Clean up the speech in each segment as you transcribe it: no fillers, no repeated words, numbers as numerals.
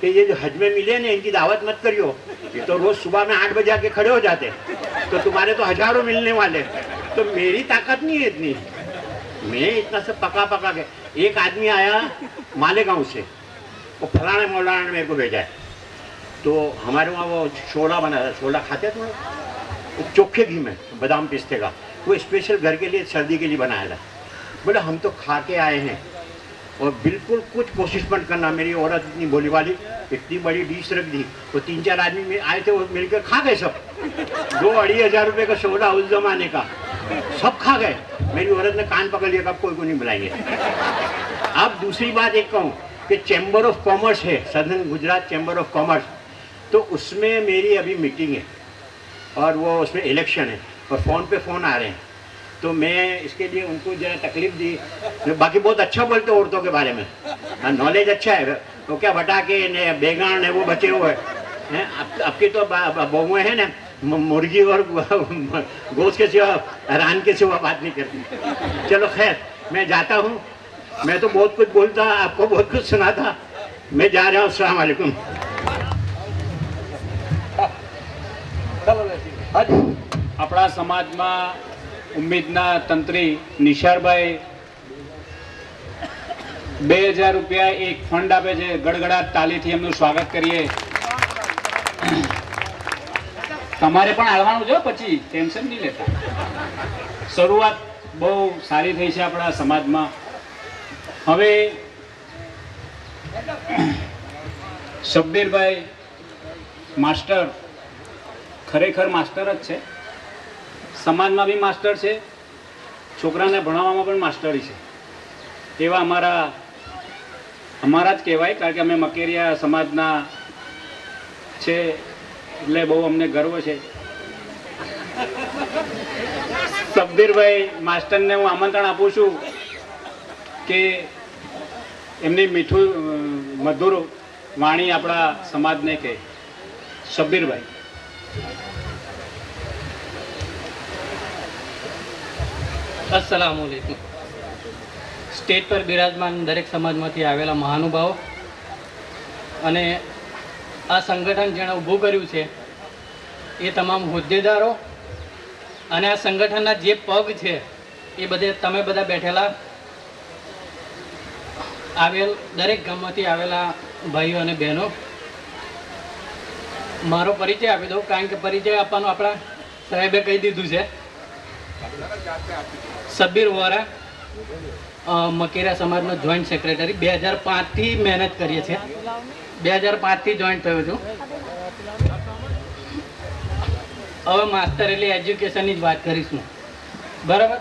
कि ये जो हज में मिले ना इनकी दावत मत करियो, ये तो रोज सुबह में 8 बजे आके खड़े हो जाते, तो तुम्हारे तो हजारों मिलने वाले। तो मेरी ताकत नहीं है इतनी, मैं इतना सब पका पका के। एक आदमी आया मालेगांव से, वो फलाने मौलाना ने मेरे को भेजा है, तो हमारे वहाँ वो छोला बना था, छोला खाते थे चोखे घी में बादाम पिस्ते का, वो स्पेशल घर के लिए सर्दी के लिए बनाया था। बोले हम तो खा के आए हैं और बिल्कुल कुछ कोशिश मत करना। मेरी औरत इतनी बोली वाली, इतनी बड़ी डिश रख दी, वो 3-4 आदमी में आए थे, वो मिलकर खा गए सब। 2-2.5 हज़ार रुपये का छोला उस जमाने का, सब खा गए। मेरी औरत ने कान पकड़ लिया, कब कोई को नहीं बुलाएंगे। अब दूसरी बात एक कहूँ कि चैम्बर ऑफ कॉमर्स है, southern Gujarat chamber of commerce, तो उसमें मेरी अभी मीटिंग है और वो उसमें इलेक्शन है और फ़ोन पे फ़ोन आ रहे हैं, तो मैं इसके लिए उनको जरा तकलीफ दी। बाकी बहुत अच्छा बोलते औरतों के बारे में, नॉलेज अच्छा है। तो क्या भटाके ने बेगान ने वो बचे हुए हैं, आपकी तो बहुएँ हैं ना, मुर्गी और गोश्त के सिवा रान के सिवा बात नहीं करती। चलो खैर, मैं जाता हूँ। मैं तो बहुत कुछ बोलता, आपको बहुत कुछ सुनाता। मैं जा रहा हूँ। अस्सलाम वालेकुम। આપણા સમાજમાં ઉમ્મીદના તંત્રી નિશારભાઈ 2000 રૂપિયા એક ફંડ આપે છે. ગડગડાટ તાલીથી એમનું સ્વાગત કરીએ. તમારે પણ આવવાનું છે, પછી ટેન્શન નહીં લેતા. શરૂઆત બહુ સારી થઈ છે આપણા સમાજમાં. હવે શબ્બીરભાઈ માસ્ટર ખરેખર માસ્ટર જ છે, સમાજમાં બી માસ્ટર છે, છોકરાને ભણાવવામાં પણ માસ્ટરી છે. એવા અમારા જ કહેવાય, કારણ કે અમે મકેરિયા સમાજના છે એટલે બહુ અમને ગર્વ છે. શબ્બીરભાઈ માસ્ટરને હું આમંત્રણ આપું છું કે એમની મીઠું મધુર વાણી આપણા સમાજને કહે. શબ્બીરભાઈ. अस्सलामुअलैकुम. स्टेज पर બિરાજમાન દરેક સમાજમાંથી આવેલા મહાનુભાવો અને આ સંગઠન જેણે ઊભું કર્યું છે એ તમામ હોદ્દેદારો અને આ સંગઠનના જે પગ છે એ બધે તમે બધા બેઠેલા આવેલ દરેક ગામમાંથી આવેલા ભાઈઓ અને બહેનો, મારો પરિચય આપી દઉં, કારણ કે પરિચય આપવાનું આપણા સાહેબે કહી દીધું છે. શબ્બીર વોરા, મકેરિયા સમાજનો જોઈન્ટ સેક્રેટરી. 2005થી મહેનત કરીએ છીએ, 2005થી જોઈન્ટ થયો છું. હવે માસ્ટર એટલે એજ્યુકેશનની જ વાત કરીશું, બરાબર.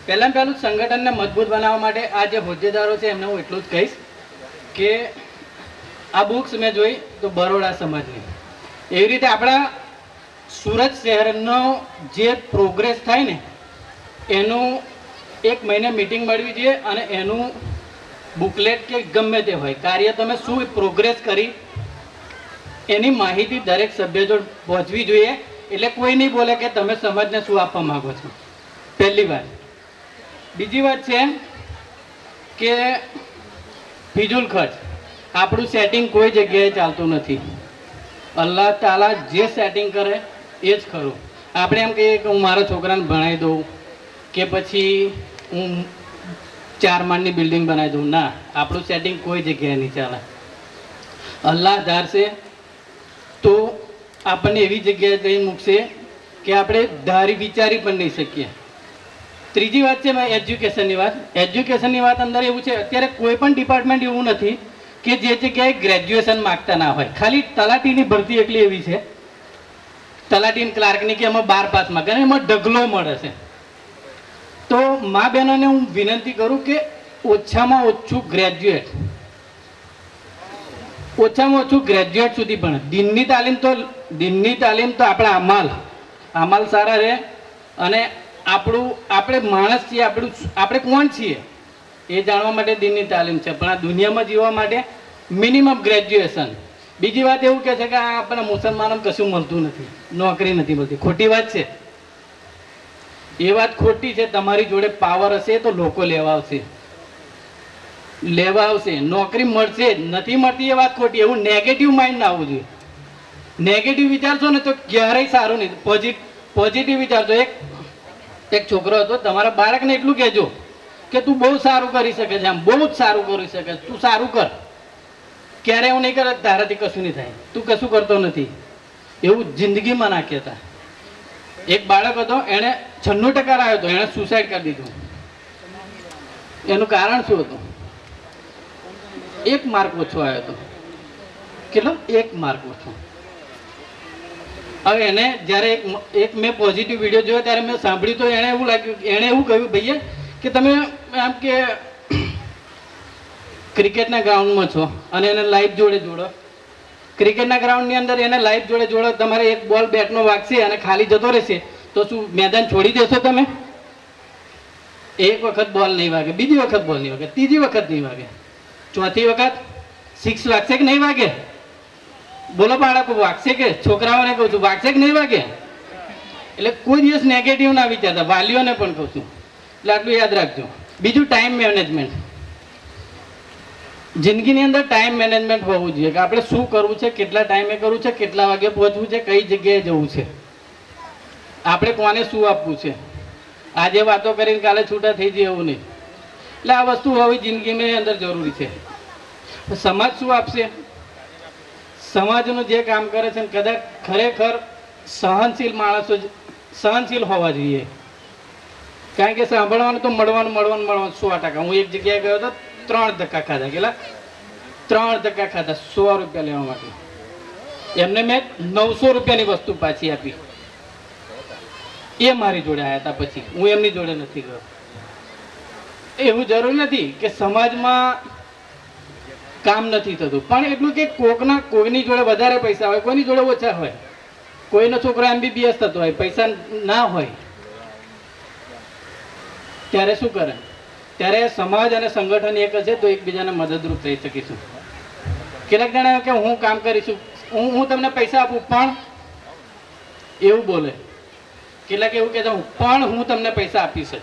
પહેલાં પહેલું સંગઠનને મજબૂત બનાવવા માટે આ જે હોદ્દેદારો છે એમને હું એટલું જ કહીશ કે આ બુક્સ મેં જોઈ તો બરોડા સમાજની, એવી રીતે આપણા સુરત શહેરનો જે પ્રોગ્રેસ થાય ને એનું 1 મહિને મિટિંગ મળવી જોઈએ અને એનું બુકલેટ કે ગમે તે હોય કાર્ય તમે શું પ્રોગ્રેસ કરી એની માહિતી દરેક સભ્ય જોડે પહોંચવી જોઈએ. એટલે કોઈ નહીં બોલે કે તમે સમાજને શું આપવા માગો છો. પહેલી વાત. બીજી વાત છે કે ફિજૂલ ખર્ચ. આપણું સેટિંગ કોઈ જગ્યાએ ચાલતું નથી. અલ્લાહ તાલા જે સેટિંગ કરે એ જ ખરું. આપણે એમ કહીએ કે હું મારા છોકરાને ભણાવી દઉં કે પછી હું 4 માળની બિલ્ડિંગ બનાવી દઉં. ના, આપણું સેટિંગ કોઈ જગ્યાએ નહીં ચાલે. અલ્લાહ ધારશે તો આપણને એવી જગ્યાએ જઈ મૂકશે કે આપણે ધારી વિચારી પણ નહીં શકીએ. ત્રીજી વાત છે એજ્યુકેશનની વાત. એજ્યુકેશનની વાત અંદર એવું છે, અત્યારે કોઈ પણ ડિપાર્ટમેન્ટ એવું નથી કે જે જગ્યાએ ગ્રેજ્યુએશન માગતા ના હોય. ખાલી તલાટીની ભરતી એટલી એવી છે, તલાટી ક્લાર્કની, કે એમાં 12 પાસ માગે અને એમાં ઢગલો મળે છે. તો મા બહેનોને હું વિનંતી કરું કે ઓછામાં ઓછું ગ્રેજ્યુએટ સુધી ભણે. દીનની તાલીમ તો આપણા અમાલ સારા રહે અને આપણે માણસ છીએ, આપણે કોણ છીએ એ જાણવા માટે દીનની તાલીમ છે, પણ આ દુનિયામાં જીવવા માટે મિનિમમ ગ્રેજ્યુએશન. બીજી વાત એવું કહે છે કે આ આપણા મુસલમાનોને કશું મળતું નથી, નોકરી નથી મળતી. ખોટી વાત છે, એ વાત ખોટી છે. તમારી જોડે પાવર હશે તો લોકો લેવા આવશે. લેવા આવશે, નોકરી મળશે, નથી મળતી એ વાત ખોટી. એવું નેગેટિવ માઇન્ડ ના આવવું જોઈએ. નેગેટિવ વિચારશો ને તો ક્યારેય સારું નહીં. પોઝિટિવ વિચારજો. એક છોકરો હતો, તમારા બાળકને એટલું કહેજો કે તું બહુ સારું કરી શકે છે, આમ બહુ જ સારું કરી શકે છે, તું સારું કર. ક્યારે એવું નહીં કરે તારાથી કશું નહીં થાય, તું કશું કરતો નથી, એવું જિંદગીમાં ના કહેતા. એક બાળક હતો, એણે 96% આવ્યો હતો, એણે સુસાઇડ કરી દીધું. એનું કારણ શું હતું? 1 માર્ક ઓછો આવ્યો હતો. કેટલો? 1 માર્ક ઓછો. હવે એને જ્યારે એક મેં પોઝિટિવ વિડીયો જોયો ત્યારે મેં સાંભળ્યું તો એણે એવું લાગ્યું, એણે એવું કહ્યું, ભૈયા કે તમે આમ કે ક્રિકેટના ગ્રાઉન્ડમાં છો અને એને લાઈફ જોડે જોડો. ક્રિકેટના ગ્રાઉન્ડની અંદર એને લાઈફ જોડે જોડો, તમારે એક બોલ બેટનો વાગશે અને ખાલી જતો રહેશે તો શું મેદાન છોડી દેશો તમે? એક વખત બોલ નહીં વાગે, બીજી વખત બોલ નહીં વાગે, ત્રીજી વખત નહીં વાગે, ચોથી વખત 6 વાગશે કે નહીં વાગે? બોલો બાળકો, વાગશે કે? છોકરાઓને કહું છું, વાગશે કે નહીં વાગે? એટલે કોઈ દિવસ નેગેટિવ ના વિચારતા. વાલીઓને પણ કહું છું, એટલે આટલું યાદ રાખજો. બીજું ટાઈમ મેનેજમેન્ટ. જિંદગીની અંદર ટાઈમ મેનેજમેન્ટ હોવું જોઈએ કે આપણે શું કરવું છે, કેટલા ટાઈમે કરવું છે, કેટલા વાગે પહોંચવું છે, કઈ જગ્યાએ જવું છે, આપણે કોને શું આપવું છે. આજે વાતો કરીને કાલે છૂટા થઈ જાય એવું નહીં. એટલે આ વસ્તુ હોવી જિંદગીની અંદર જરૂરી છે. સમાજ શું આપશે? સમાજનું જે કામ કરે છે કદાચ ખરેખર સહનશીલ માણસો સહનશીલ હોવા જોઈએ. કારણ કે સાંભળવાનું તો મળવાનું 100%. હું એક જગ્યાએ ગયો હતો, 3 ધક્કા ખાધા. કેટલા? 3 ધક્કા ખાધા 100 રૂપિયા લેવા માટે. એમને મેં 900 રૂપિયાની વસ્તુ પાછી આપી. એ મારી જોડે આવ્યા હતા, પછી હું એમની જોડે નથી ગયો. એવું જરૂર નથી કે સમાજમાં કામ નથી થતું, પણ એટલું કે કોઈની જોડે વધારે પૈસા હોય, કોઈની જોડે ઓછા હોય. કોઈનો છોકરો MBBS થતો હોય, પૈસા ના હોય, ત્યારે શું કરે? ત્યારે સમાજ અને સંગઠન એક હશે તો એકબીજાને મદદરૂપ થઈ શકીશું. કેટલાક જણા કે હું કામ કરીશું, હું તમને પૈસા આપું, પણ એવું બોલે. કેટલાક એવું કહેતા પણ હું તમને પૈસા આપીશ જ.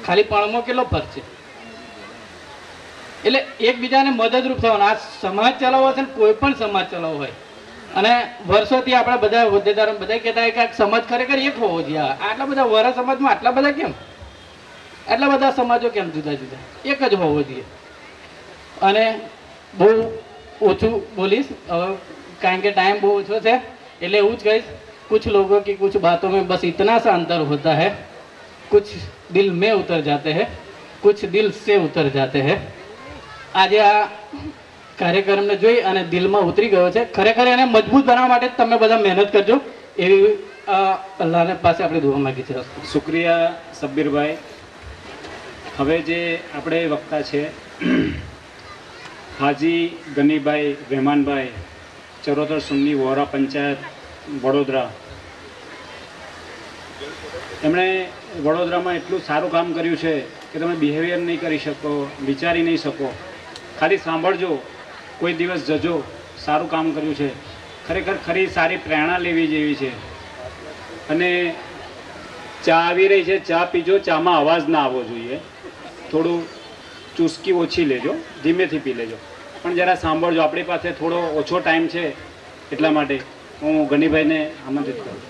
ખાલી પણમાં કેટલો ફરક છે. એટલે એકબીજાને મદદરૂપ થવાનું. આ સમાજ ચલાવવો છે ને, કોઈ પણ સમાજ ચલાવવો હોય. અને વર્ષોથી આપણા બધા હોદ્દેદારો બધા કહેતા હોય કે આ સમાજ ખરેખર એક હોવો જોઈએ. આટલા બધા વરા સમાજમાં આટલા બધા કેમ? આટલા બધા સમાજો કેમ જુદા જુદા? એક જ હોવો જોઈએ. અને બહુ ઓછું બોલીશ હવે, કારણ કે ટાઈમ બહુ ઓછો છે. એટલે એવું જ કહીશ, कुछ लोगों की कुछ बातों में बस इतना सा अंतर होता है, कुछ दिल में उतर जाते हैं, कुछ दिल से उतर जाते हैं. આજે આ કાર્યક્રમને જોઈ અને દિલમાં ઉતરી ગયો છે. ખરેખર એને મજબૂત બનાવવા માટે તમે બધા મહેનત કરજો એવી અલ્લાહને પાસે આપણે દુઆ માંગી છે. શુક્રિયા સબ્બીરભાઈ. હવે જે આપણે વક્તા છે હાજી ગનીભાઈ રહેમાનભાઈ, ચરોતર સુન્ની વોરા પંચાયત વડોદરા. એમણે વડોદરામાં એટલું સારું કામ કર્યું છે કે તમે બિહેવિયર નહીં કરી શકો, વિચારી નહીં શકો. ખાલી સાંભળજો, કોઈ દિવસ જજો. સારું કામ કર્યું છે. ખરેખર ખરી સારી પ્રેરણા લેવી જેવી છે. અને ચા આવી રહી છે, ચા પીજો. ચામાં અવાજ ના આવવો જોઈએ. થોડું ચુસ્કી ઓછી લેજો, ધીમેથી પી લેજો, પણ જરા સાંભળજો. આપણી પાસે થોડો ઓછો ટાઈમ છે, એટલા માટે હું ગનીભાઈને આમંત્રિત કરું.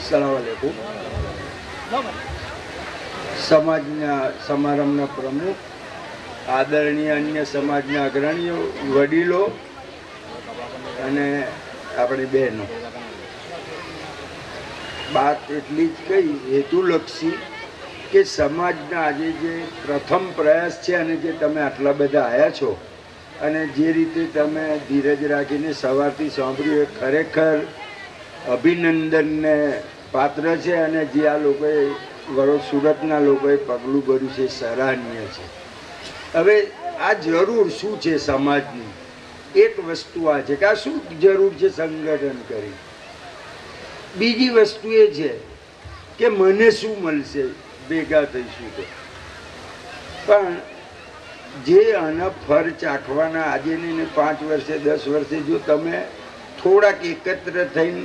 સલામ આલેકુમ. સમાજના સમારંભના પ્રમુખ, આદરણીય અન્ય સમાજના અગ્રણીઓ, વડીલો અને આપણી બહેનો, વાત એટલી જ કહી હેતુલક્ષી કે સમાજના આજે જે પ્રથમ પ્રયાસ છે અને જે તમે આટલા બધા આવ્યા છો અને જે રીતે તમે ધીરજ રાખીને સવારથી સાંભળ્યું એ ખરેખર અભિનંદનને પાત્ર છે. અને જે આ લોકોએ સુરતના લોકોએ પગલું ભર્યું છે સરાહનીય છે. હવે આ જરૂર શું છે સમાજની? એક વસ્તુ આ છે કે આ શું જરૂર છે સંગઠન કરી. બીજી વસ્તુ એ છે કે મને શું મળશે ભેગા થઈશું તો. પણ જે આના ફર ચાખવાના આજે નહીં 5 વર્ષે 10 વર્ષે જો તમે થોડાક એકત્ર થઈને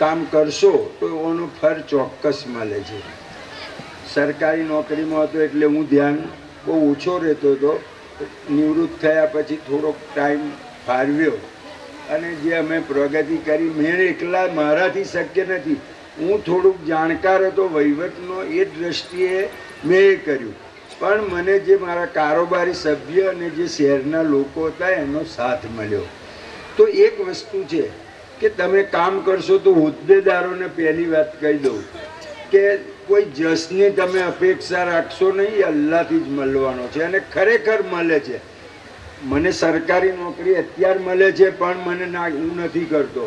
કામ કરશો તો એનો ફળ ચોક્કસ મળે છે. સરકારી નોકરીમાં હતો એટલે હું ધ્યાન બહુ ઓછો રહેતો હતો. નિવૃત્ત થયા પછી થોડોક ટાઈમ ફાળવ્યો અને જે અમે પ્રગતિ કરી, મેં એકલા મારાથી શક્ય નથી. હું થોડુંક જાણકાર હતો વહીવટનો, એ દ્રષ્ટિએ મેં એ કર્યું. પણ મને જે મારા કારોબારી સભ્ય અને જે શહેરના લોકો હતા એનો સાથ મળ્યો. તો એક વસ્તુ છે કે તમે કામ કરશો તો હોદ્દેદારોને પહેલી વાત કહી દઉં કે કોઈ જશની તમે અપેક્ષા રાખશો નહીં, એ અલ્લાહથી જ મળવાનો છે અને ખરેખર મળે છે. મને સરકારી નોકરી અત્યારે મળે છે પણ મને ના, હું નથી કરતો.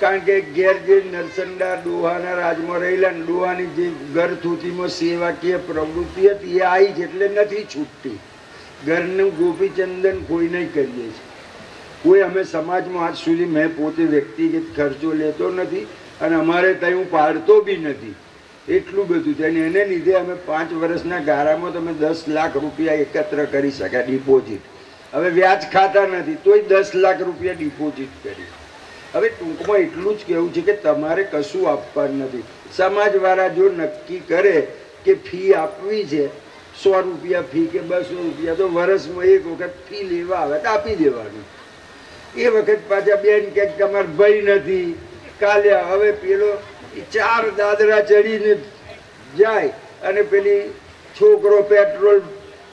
કારણ કે ઘેર જે નરસંડા ડોહાના રાજમાં રહેલા ને ડોહાની જે ઘરથૂતીમાં સેવાકીય પ્રવૃત્તિ હતી એ આવી છે એટલે નથી છૂટતી. ઘરનું ગોપીચંદન કોઈ નહીં કરીએ છીએ. કોઈ અમે સમાજમાં આજ સુધી મેં પોતે વ્યક્તિગત ખર્ચો લેતો નથી અને અમારે ત્યાં હું પાડતો બી નથી. એટલું બધું છે અને એને લીધે અમે 5 વર્ષના ગાળામાં તમે 10 લાખ રૂપિયા એકત્ર કરી શક્યા ડિપોઝિટ. હવે વ્યાજ ખાતા નથી તોય 10 લાખ રૂપિયા ડિપોઝિટ કરી. હવે ટૂંકમાં એટલું જ કહેવું છે કે તમારે કશું આપવાનું નથી. સમાજવાળા જો નક્કી કરે કે ફી આપવી છે 100 રૂપિયા ફી કે 200 રૂપિયા, તો વર્ષમાં એક વખત ફી લેવા આવે તો આપી દેવાનું. એ વખત પાછા બેન કે તમારે ભય નથી કાલે હવે પેલો 4 દાદરા ચડીને જાય અને પેલી છોકરો પેટ્રોલ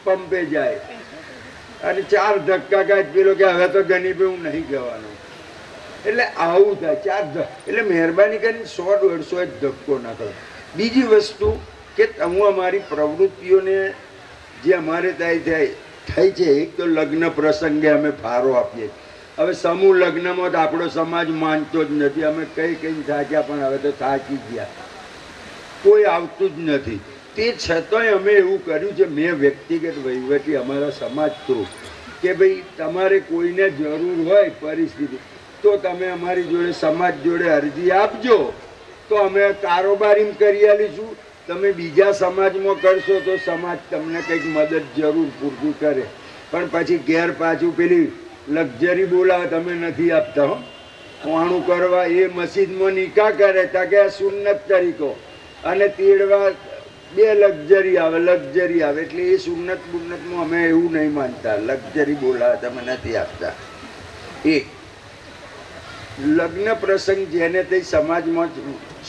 પંપે જાય અને 4 ધક્કા ખાય પેલો કે હવે તો ગરીબે હું નહીં જવાનો. એટલે આવું થાય 4 એટલે મહેરબાની કરીને 100-150 જ ધક્કો ના કરો. બીજી વસ્તુ કે હું અમારી પ્રવૃત્તિઓને જે અમારે ત્યાં થઈ છે, એક તો લગ્ન પ્રસંગે અમે ફાળો આપીએ. હવે સમૂહ લગ્નમાં તો આપણો સમાજ માનતો જ નથી. અમે કઈ થાક્યા પણ હવે તો થાકી ગયા, કોઈ આવતું જ નથી. તે છતાંય અમે એવું કર્યું છે, મેં વ્યક્તિગત વહીવટી અમારા સમાજ થ્રુ કે ભાઈ તમારે કોઈને જરૂર હોય પરિસ્થિતિ તો તમે અમારી જોડે સમાજ જોડે અરજી આપજો તો અમે કારોબારી કરી આલીશું. તમે બીજા સમાજમાં કરશો તો સમાજ તમને કંઈક મદદ જરૂર પૂરતું કરે. પણ પછી ઘેર પાછું પેલી લક્ઝરી બોલાવે તમે નથી આપતા હો વાણું કરવા. એ મસ્જિદમાં નિકાહ કરે તા કે સુન્નત તરીકો અને તેડવા 2 લક્ઝરી આવે એટલે એ સુન્નત બુન્નતમાં અમે એવું નહીં માનતા. લક્ઝરી બોલાવે તમે નથી આપતા. એક લગ્ન પ્રસંગ જેને તે સમાજમાં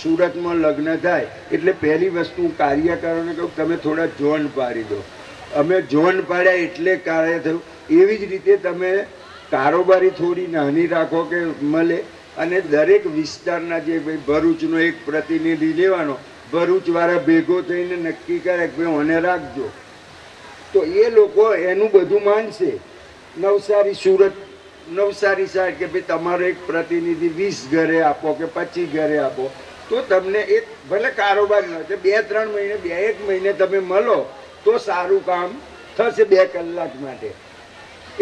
સુરતમાં લગ્ન થાય એટલે પહેલી વસ્તુ કાર્યકરોને કહું તમે થોડા ઝોન પાડી દો. અમે ઝોન પાડ્યા એટલે કાર્ય થયું. એવી જ રીતે તમે કારોબારી થોડી નાની રાખો કે મળે અને દરેક વિસ્તારના જે ભાઈ ભરૂચનો એક પ્રતિનિધિ લેવાનો, ભરૂચવાળા ભેગો થઈને નક્કી કરે કે ભાઈ મને રાખજો તો એ લોકો એનું બધું માનશે. નવસારી સુરત નવસારી સાહેબ કે ભાઈ તમારો એક પ્રતિનિધિ 20 ઘરે આપો કે 25 ઘરે આપો તો તમને એક ભલે કારોબાર ન હોય 2-3 મહિને 2-1 મહિને તમે મળો તો સારું કામ થશે 2 કલાક માટે.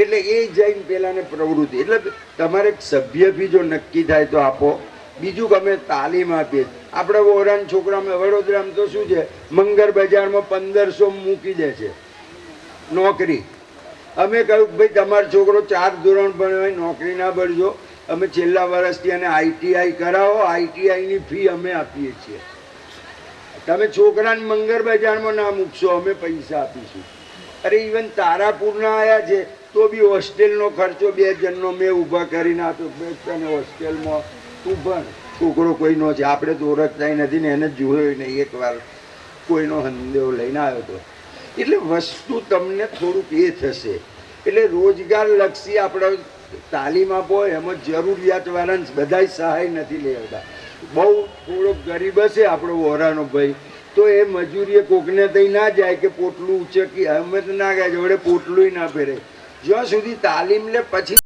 એટલે એ જઈને પેલાને પ્રવૃત્તિ એટલે તમારે સભ્ય બી જો નક્કી થાય તો આપો. બીજું કે અમે તાલીમ આપીએ. આપણે વોરાન છોકરામાં વડોદરામાં તો શું છે, મંગળ બજારમાં 1500 મૂકી દે છે નોકરી. અમે કહ્યું ભાઈ તમારો છોકરો 4 ધોરણ ભણ્યો હોય નોકરી ના ભરજો, અમે છેલ્લા વર્ષથી એને ITI કરાવો, ITIની ફી અમે આપીએ છીએ. તમે છોકરાને મંગળ બજારમાં ના મૂકશો અમે પૈસા આપીશું. અરે ઇવન તારાપુરના આવ્યા છે તો બી હોસ્ટેલનો ખર્ચો 2 જણનો મેં ઊભા કરીને આપ્યો. તને હોસ્ટેલમાં તું ભણ. છોકરો કોઈનો છે, આપણે તો ઓળખતા નથી ને એને જોયો નહીં. એકવાર કોઈનો હંદેવો લઈને આવ્યો હતો. એટલે વસ્તુ તમને થોડુંક એ થશે. એટલે રોજગાર લક્ષી આપણે તાલીમ આપો. એમાં જરૂરિયાતવાળાને બધા સહાય નથી લેતા. બહુ થોડોક ગરીબ હશે આપણો વોરાનો ભાઈ તો એ મજૂરીએ કોકને થઈ ના જાય કે પોટલું ઉચકી અમે તો ના ગયા જોડે પોટલું ના પહેરે. જ્યાં સુધી તાલીમ લે પછી